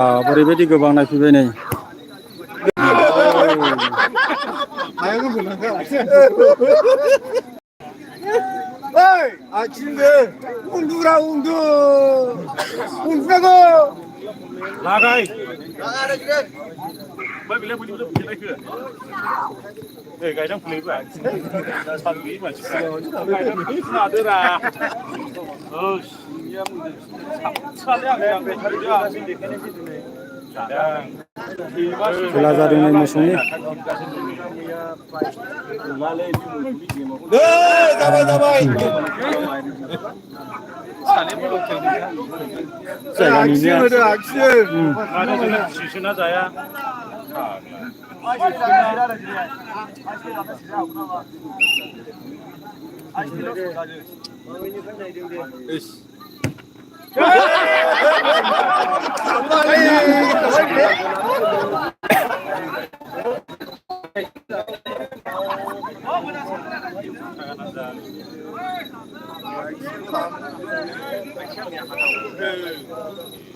बोरैबायदि गोबां नायफैबाय नै 아침에 운두라 운두 운두라고 लागाय 나가라 그래 मा बेलाय बयनिबो फुलायखो ए गायदां फुलायबा साननि मानसिफ्रा गायदां फुनादोरा सिनिया सालाय आं खेला जादों नै मोसौनि जाबाय जाबाय जायगानिनो खुसिसोना जाया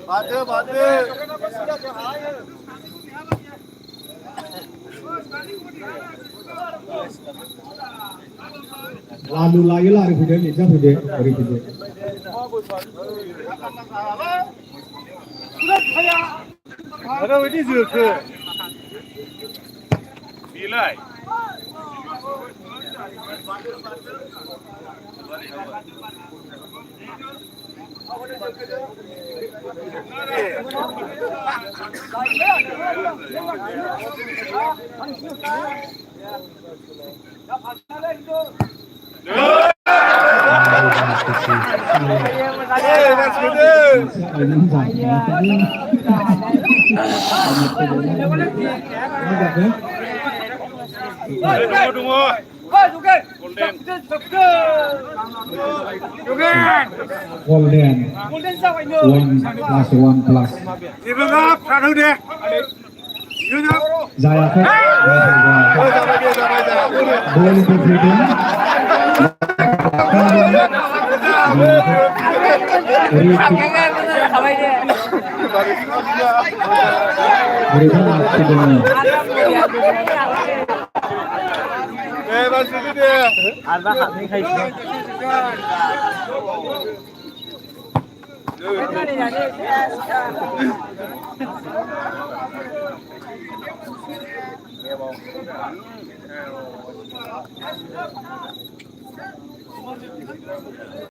맞아 맞아 lalu lagi lah hari ini jam ini hari ini. ada ini juga बिलाय Golden 1+1+. 이거가 바로 돼 Zaya kan? Boleh diberikan? Berikan aktifnya. 맞습니다